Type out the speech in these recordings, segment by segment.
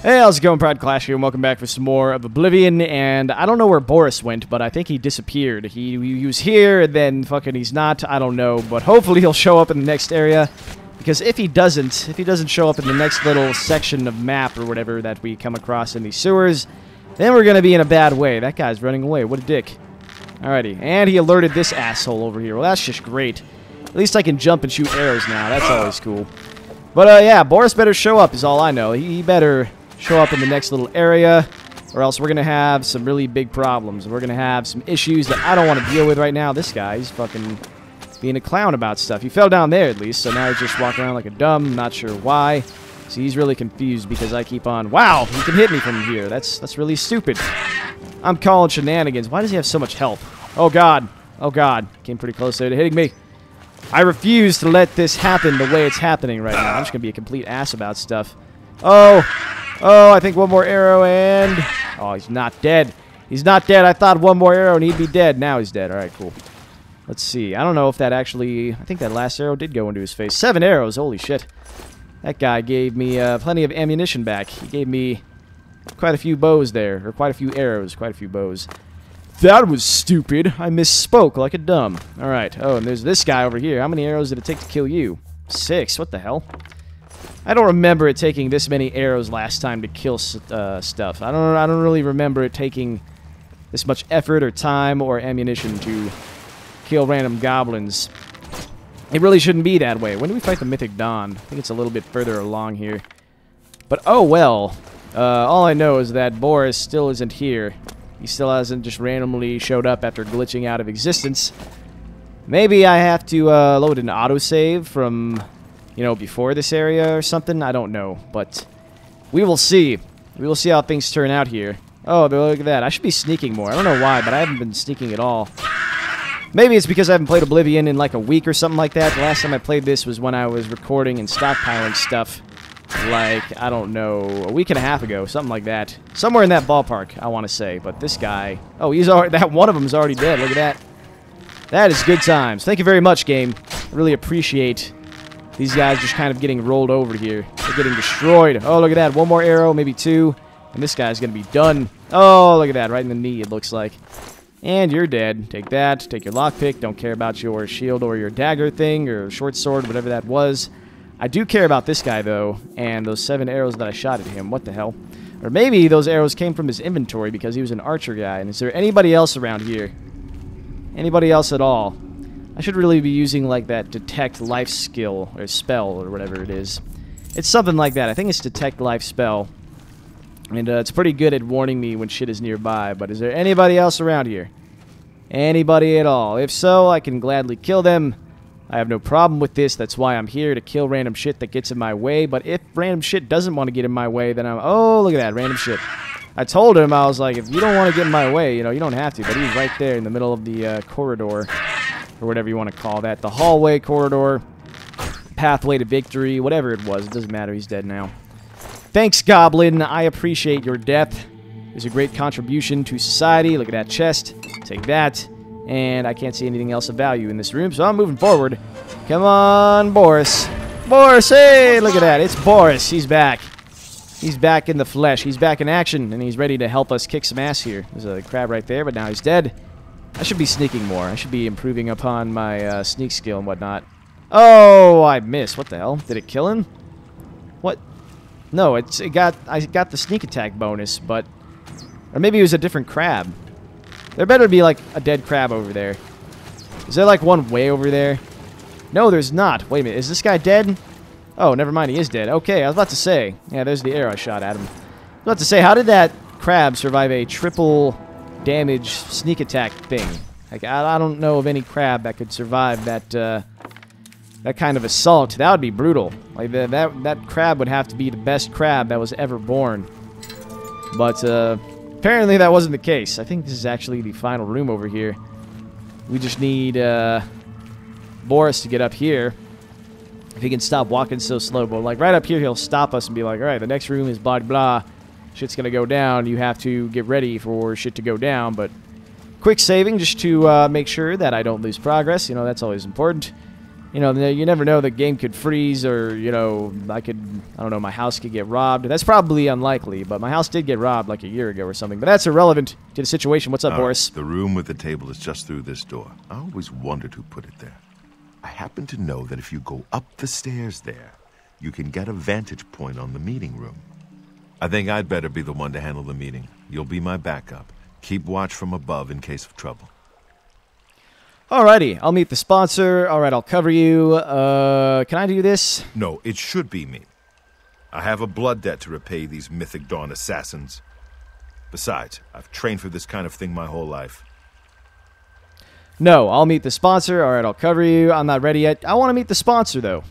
Hey, how's it going, Pride Clash here, and welcome back for some more of Oblivion, and I don't know where Boris went, but I think he disappeared. He was here, and then fucking he's not, I don't know, but hopefully he'll show up in the next area, because if he doesn't show up in the next little section of map or whatever that we come across in these sewers, then we're gonna be in a bad way. That guy's running away, what a dick. Alrighty, and he alerted this asshole over here. Well, that's just great. At least I can jump and shoot arrows now, that's always cool. But, yeah, Boris better show up is all I know. He better show up in the next little area, or else we're going to have some really big problems. We're going to have some issues that I don't want to deal with right now. This guy, he's fucking being a clown about stuff. He fell down there, at least, so now he's just walking around like a dumb, not sure why. So he's really confused because I keep on, wow, he can hit me from here. That's really stupid. I'm calling shenanigans. Why does he have so much health? Oh, God. Oh, God. Came pretty close there to hitting me. I refuse to let this happen the way it's happening right now. I'm just going to be a complete ass about stuff. Oh, I think one more arrow and... Oh, he's not dead. He's not dead. I thought one more arrow and he'd be dead. Now he's dead. Alright, cool. Let's see. I don't know if that actually... I think that last arrow did go into his face. 7 arrows. Holy shit. That guy gave me plenty of ammunition back. He gave me quite a few bows there. Or quite a few arrows. Quite a few bows. That was stupid. I misspoke like a dumb. Alright. Oh, and there's this guy over here. How many arrows did it take to kill you? 6. What the hell? I don't remember it taking this many arrows last time to kill stuff. I don't really remember it taking this much effort or time or ammunition to kill random goblins. It really shouldn't be that way. When do we fight the Mythic Dawn? I think it's a little bit further along here. But oh well. All I know is that Boris still isn't here. He still hasn't just randomly showed up after glitching out of existence. Maybe I have to load an autosave from... you know, before this area or something? I don't know, but we will see. We will see how things turn out here. Oh, look at that. I should be sneaking more. I don't know why, but I haven't been sneaking at all. Maybe it's because I haven't played Oblivion in like a week or something like that. The last time I played this was when I was recording and stockpiling stuff. Like, I don't know, a week and a half ago, something like that. Somewhere in that ballpark, I want to say. But this guy... oh, he's already... that one of them is already dead. Look at that. That is good times. Thank you very much, game. I really appreciate... these guys just kind of getting rolled over here. They're getting destroyed. Oh, look at that. One more arrow, maybe 2. And this guy's going to be done. Oh, look at that. Right in the knee, it looks like. And you're dead. Take that. Take your lockpick. Don't care about your shield or your dagger thing or short sword, whatever that was. I do care about this guy, though. And those 7 arrows that I shot at him. What the hell? Or maybe those arrows came from his inventory because he was an archer guy. And is there anybody else around here? Anybody else at all? I should really be using, like, that detect life skill, or spell, or whatever it is. It's something like that. I think it's detect life spell. And it's pretty good at warning me when shit is nearby. But is there anybody else around here? Anybody at all? If so, I can gladly kill them. I have no problem with this. That's why I'm here, to kill random shit that gets in my way. But if random shit doesn't want to get in my way, then I'm... oh, look at that, random shit. I told him, I was like, if you don't want to get in my way, you know, you don't have to. But he's right there in the middle of the corridor. Or whatever you want to call that. The hallway, corridor, pathway to victory, whatever it was. It doesn't matter. He's dead now. Thanks, Goblin. I appreciate your death. It's a great contribution to society. Look at that chest. Take that. And I can't see anything else of value in this room, so I'm moving forward. Come on, Boris. Boris, hey, look at that. It's Boris. He's back. He's back in the flesh. He's back in action, and he's ready to help us kick some ass here. There's a crab right there, but now he's dead. I should be sneaking more. I should be improving upon my sneak skill and whatnot. Oh, I missed. What the hell? Did it kill him? What? No, I got the sneak attack bonus, but... or maybe it was a different crab. There better be, like, a dead crab over there. Is there, like, one way over there? No, there's not. Wait a minute. Is this guy dead? Oh, never mind. He is dead. Okay, I was about to say. Yeah, there's the arrow I shot at him. I was about to say, how did that crab survive a triple... damage sneak attack thing? Like, I don't know of any crab that could survive that that kind of assault. That would be brutal. Like that crab would have to be the best crab that was ever born. But apparently that wasn't the case. I think this is actually the final room over here. We just need Boris to get up here. If he can stop walking so slow, but like right up here, he'll stop us and be like, "All right, the next room is blah blah." Shit's gonna go down. You have to get ready for shit to go down, but quick saving just to make sure that I don't lose progress. You know, that's always important. You know, you never know, the game could freeze or, you know, I don't know, my house could get robbed. That's probably unlikely, but my house did get robbed like a year ago or something. But that's irrelevant to the situation. What's up, Boris? The room with the table is just through this door. I always wondered who put it there. I happen to know that if you go up the stairs there, you can get a vantage point on the meeting room. I think I'd better be the one to handle the meeting. You'll be my backup. Keep watch from above in case of trouble. Alrighty, I'll meet the sponsor. Alright, I'll cover you. Can I do this? No, it should be me. I have a blood debt to repay these Mythic Dawn assassins. Besides, I've trained for this kind of thing my whole life. No, I'll meet the sponsor. Alright, I'll cover you. I'm not ready yet. I want to meet the sponsor, though.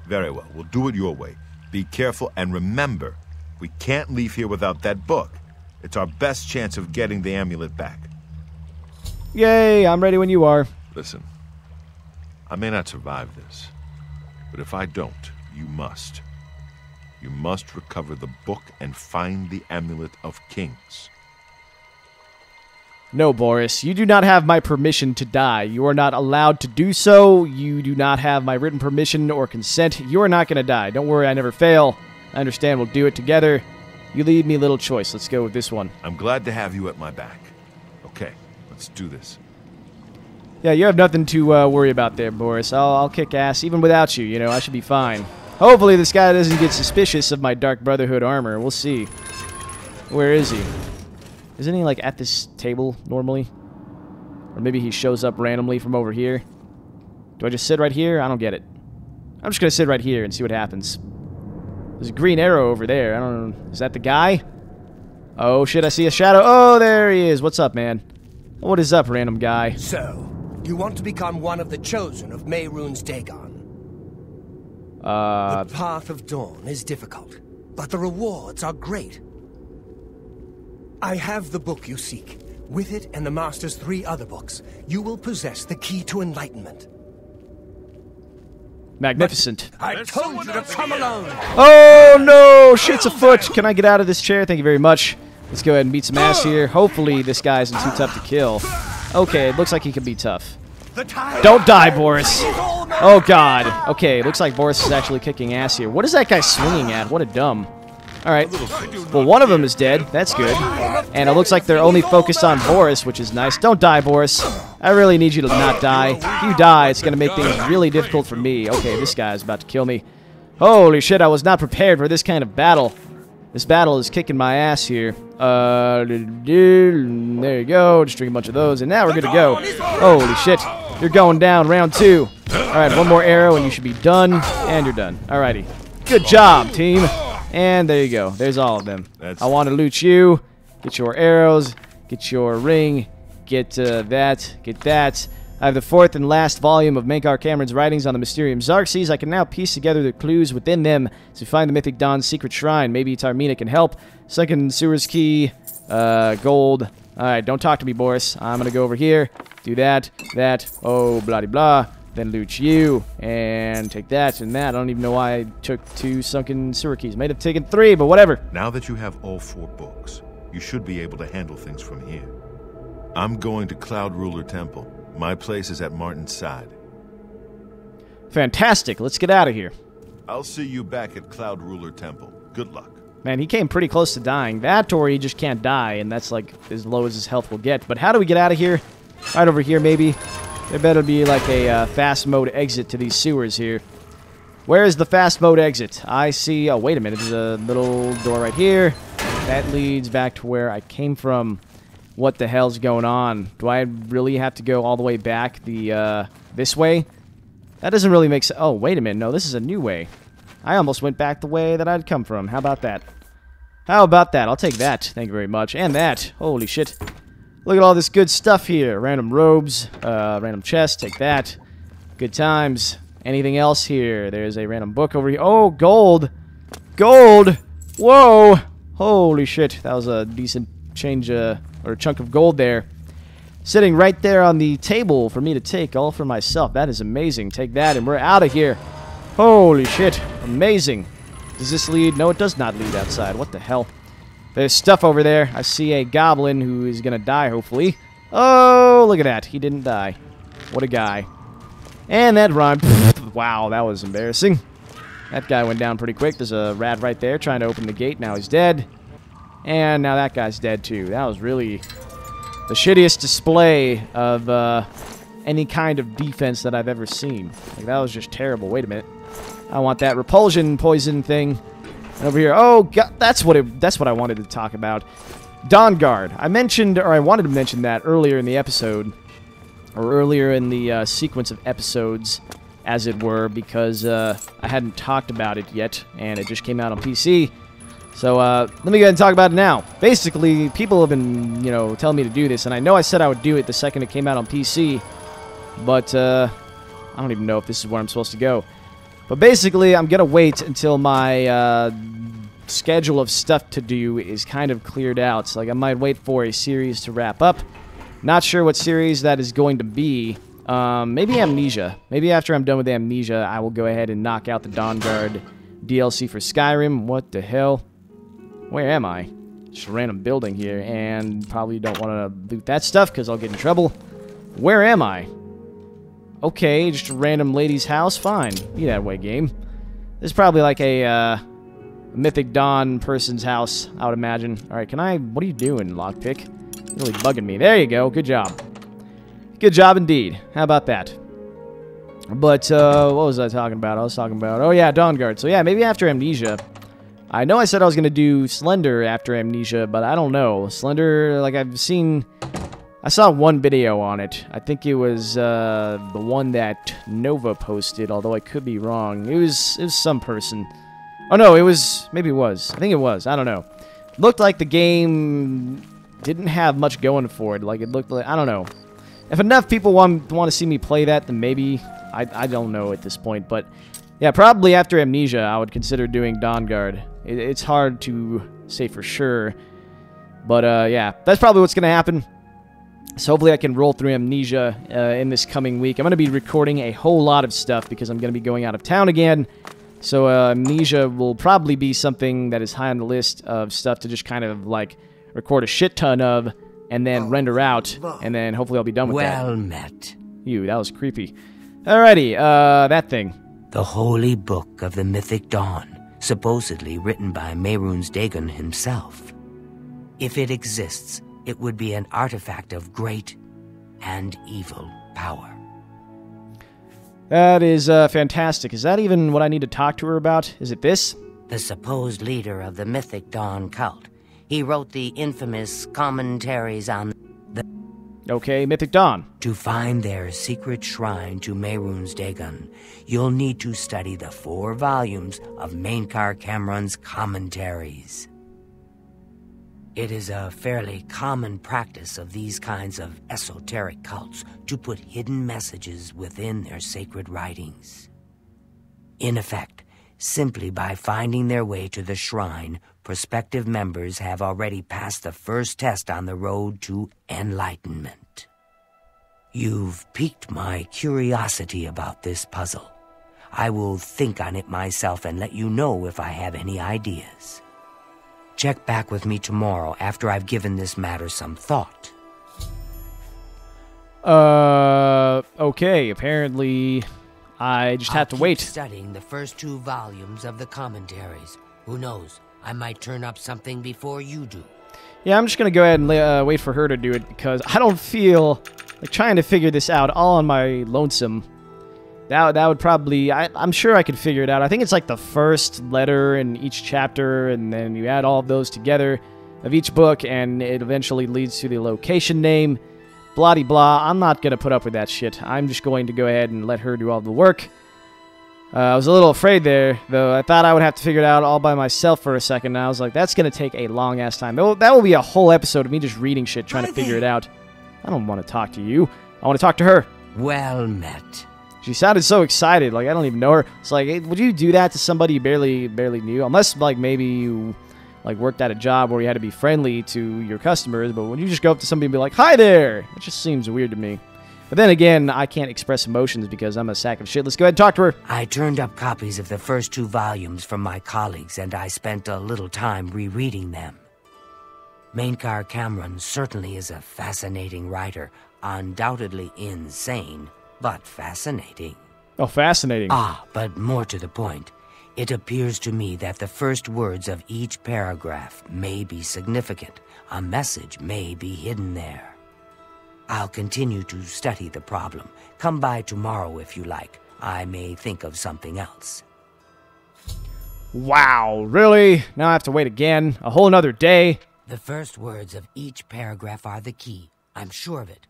Very well, we'll do it your way. Be careful, and remember, we can't leave here without that book. It's our best chance of getting the amulet back. Yay, I'm ready when you are. Listen, I may not survive this, but if I don't, you must. You must recover the book and find the Amulet of Kings. No, Boris, you do not have my permission to die. You are not allowed to do so. You do not have my written permission or consent. You are not going to die. Don't worry, I never fail. I understand, we'll do it together. You leave me little choice. Let's go with this one. I'm glad to have you at my back. Okay, let's do this. Yeah, you have nothing to worry about there, Boris. I'll kick ass even without you, you know. I should be fine. Hopefully this guy doesn't get suspicious of my Dark Brotherhood armor. We'll see. Where is he? Isn't he, like, at this table normally? Or maybe he shows up randomly from over here? Do I just sit right here? I don't get it. I'm just gonna sit right here and see what happens. There's a green arrow over there. I don't know. Is that the guy? Oh, shit, I see a shadow. Oh, there he is. What's up, man? What is up, random guy? So, you want to become one of the chosen of Mehrunes Dagon? The path of dawn is difficult, but the rewards are great. I have the book you seek. With it and the Master's 3 other books, you will possess the key to enlightenment. Magnificent. But I told you to come alone! Oh, no! Shit's afoot! Can I get out of this chair? Thank you very much. Let's go ahead and beat some ass here. Hopefully this guy isn't too tough to kill. Okay, it looks like he can be tough. Don't die, Boris! Oh, God. Okay, looks like Boris is actually kicking ass here. What is that guy swinging at? What a dumb. Alright. Well, one of them is dead. That's good. And it looks like they're only focused on Boris, which is nice. Don't die, Boris. I really need you to not die. If you die, it's going to make things really difficult for me. Okay, this guy is about to kill me. Holy shit, I was not prepared for this kind of battle. This battle is kicking my ass here. There you go. Just drink a bunch of those, and now we're good to go. Holy shit. You're going down. Round 2. Alright, one more arrow, and you should be done. And you're done. Alrighty. Good job, team. And there you go. There's all of them. I want to loot you. Get your arrows. Get your ring. Get that. Get that. I have the 4th and last volume of Mankar Cameron's writings on the Mysterium Xarxes. I can now piece together the clues within them to find the Mythic Dawn's secret shrine. Maybe Tarmina can help. Second Sewer's key. Gold. Alright, don't talk to me, Boris. I'm going to go over here. Do that. That. Oh, blah, blah. Then loot you, and take that and that. I don't even know why I took 2 sunken sewer keys. Might have taken 3, but whatever. Now that you have all 4 books, you should be able to handle things from here. I'm going to Cloud Ruler Temple. My place is at Martin's side. Fantastic. Let's get out of here. I'll see you back at Cloud Ruler Temple. Good luck. Man, he came pretty close to dying. That or he just can't die, and that's like as low as his health will get. But how do we get out of here? Right over here, maybe. There better be like a fast mode exit to these sewers here. Where is the fast mode exit? I see... Oh, wait a minute. There's a little door right here. That leads back to where I came from. What the hell's going on? Do I really have to go all the way back this way? That doesn't really make sense. Oh, wait a minute. No, this is a new way. I almost went back the way that I'd come from. How about that? How about that? I'll take that. Thank you very much. And that. Holy shit. Look at all this good stuff here. Random robes, random chest, take that. Good times. Anything else here? There's a random book over here. Oh, gold! Gold! Whoa! Holy shit. That was a decent change, or chunk of gold there. Sitting right there on the table for me to take, all for myself. That is amazing. Take that, and we're out of here. Holy shit. Amazing. Does this lead? No, it does not lead outside. What the hell? There's stuff over there. I see a goblin who is going to die, hopefully. Oh, look at that. He didn't die. What a guy. And that rhymed. Wow, that was embarrassing. That guy went down pretty quick. There's a rat right there trying to open the gate. Now he's dead. And now that guy's dead too. That was really the shittiest display of any kind of defense that I've ever seen. Like, that was just terrible. Wait a minute. I want that repulsion poison thing. And over here, oh god, that's what I wanted to talk about. Dawn Guard. I wanted to mention that earlier in the episode, or earlier in the sequence of episodes, as it were, because I hadn't talked about it yet, and it just came out on PC. So let me go ahead and talk about it now. Basically, people have been, telling me to do this, and I know I said I would do it the second it came out on PC, but I don't even know if this is where I'm supposed to go. But basically, I'm gonna wait until my schedule of stuff to do is kind of cleared out. So, like, I might wait for a series to wrap up. Not sure what series that is going to be. Maybe Amnesia. Maybe after I'm done with Amnesia, I will go ahead and knock out the Dawn Guard DLC for Skyrim. What the hell? Where am I? Just a random building here, and probably don't want to loot that stuff because I'll get in trouble. Where am I? Okay, just a random lady's house. Fine. Be that way, game. This is probably like a Mythic Dawn person's house, I would imagine. Alright, what are you doing, lockpick? Really bugging me. There you go. Good job. Good job indeed. How about that? But, what was I talking about? Oh yeah, Dawn Guard. So yeah, maybe after Amnesia. I know I said I was going to do Slender after Amnesia, but I don't know. Slender, like, I saw one video on it. I think it was the one that Nova posted, although I could be wrong. It was some person. Oh no, maybe it was. I think it was. I don't know. Looked like the game didn't have much going for it. Like, it looked like, I don't know. If enough people want to see me play that, then maybe. I don't know at this point, but yeah, probably after Amnesia, I would consider doing Dawn Guard. It's hard to say for sure, but yeah, that's probably what's going to happen. So hopefully I can roll through Amnesia in this coming week. I'm going to be recording a whole lot of stuff because I'm going to be going out of town again. So Amnesia will probably be something that is high on the list of stuff to just kind of like record a shit ton of and then render out, and then hopefully I'll be done with that. Well met. Ew, that was creepy. Alrighty, that thing. The Holy Book of the Mythic Dawn, supposedly written by Mehrunes Dagon himself. If it exists, it would be an artifact of great and evil power. That is fantastic. Is that even what I need to talk to her about? Is it this? The supposed leader of the Mythic Dawn cult. He wrote the infamous commentaries on the... Okay, Mythic Dawn. To find their secret shrine to Mehrunes Dagon, you'll need to study the 4 volumes of Camoran's commentaries. It is a fairly common practice of these kinds of esoteric cults to put hidden messages within their sacred writings. In effect, simply by finding their way to the shrine, prospective members have already passed the first test on the road to enlightenment. You've piqued my curiosity about this puzzle. I will think on it myself and let you know if I have any ideas. Check back with me tomorrow after I've given this matter some thought. Okay, apparently I just have to wait. Studying the first 2 volumes of the commentaries. Who knows? I might turn up something before you do. Yeah, I'm just going to go ahead and wait for her to do it because I don't feel like trying to figure this out all on my lonesome. That would probably... I'm sure I could figure it out. I think it's like the first letter in each chapter, and then you add all of those together of each book, and it eventually leads to the location name. Blah-de-blah. I'm not going to put up with that shit. I'm just going to go ahead and let her do all the work. I was a little afraid there, though. I thought I would have to figure it out all by myself for a second, and I was like, that's going to take a long-ass time. That will be a whole episode of me just reading shit, trying to figure it out. I don't want to talk to you. I want to talk to her. Well met. She sounded so excited, like I don't even know her. It's like, hey, would you do that to somebody you barely knew? Unless, like, maybe you, like, worked at a job where you had to be friendly to your customers, but when you just go up to somebody and be like, hi there, it just seems weird to me. But then again, I can't express emotions because I'm a sack of shit. Let's go ahead and talk to her. I turned up copies of the first 2 volumes from my colleagues, and I spent a little time rereading them. Camoran certainly is a fascinating writer, undoubtedly insane, but fascinating. Oh, fascinating. Ah, but more to the point. It appears to me that the first words of each paragraph may be significant. A message may be hidden there. I'll continue to study the problem. Come by tomorrow if you like. I may think of something else. Wow, really? Now I have to wait again? A whole another day? The first words of each paragraph are the key. I'm sure of it.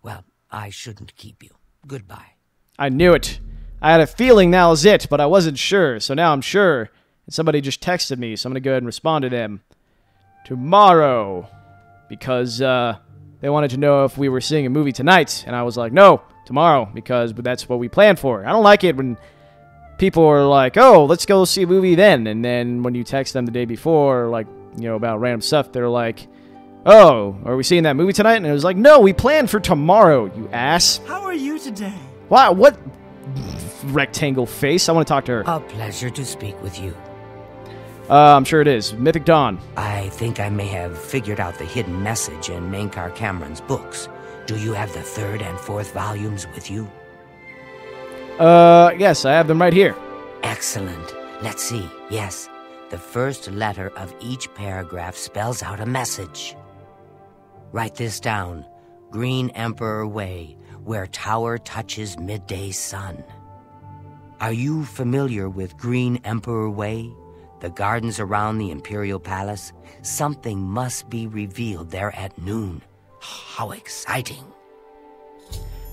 Well, I shouldn't keep you. Goodbye. I knew it. I had a feeling that was it, but I wasn't sure, so now I'm sure. And somebody just texted me, so I'm going to go ahead and respond to them. Tomorrow. Because, they wanted to know if we were seeing a movie tonight, and I was like, no, tomorrow, because that's what we planned for. I don't like it when people are like, oh, let's go see a movie then, and then when you text them the day before, like, you know, about random stuff, they're like, oh, are we seeing that movie tonight? And it was like, no, we planned for tomorrow, you ass. How are you today? Wow, what rectangle face? I want to talk to her. A pleasure to speak with you. I'm sure it is. Mythic Dawn. I think I may have figured out the hidden message in Mainkar Camoran's books. Do you have the 3rd and 4th volumes with you? Yes, I have them right here. Excellent. Let's see. Yes. The first letter of each paragraph spells out a message. Write this down. Green Emperor Way, where tower touches midday sun. Are you familiar with Green Emperor Way? The gardens around the Imperial Palace? Something must be revealed there at noon. How exciting.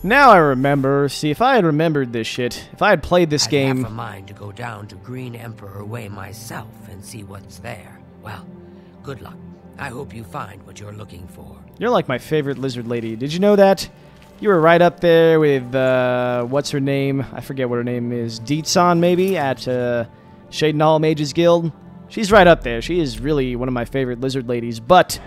Now I remember. See, if I had remembered this shit, if I had played this game... I have a mind to go down to Green Emperor Way myself and see what's there. Well, good luck. I hope you find what you're looking for. You're like my favorite lizard lady. Did you know that? You were right up there with, what's her name? I forget what her name is. Deetsan, maybe, at, Shadenall Mages Guild. She's right up there. She is really one of my favorite lizard ladies, but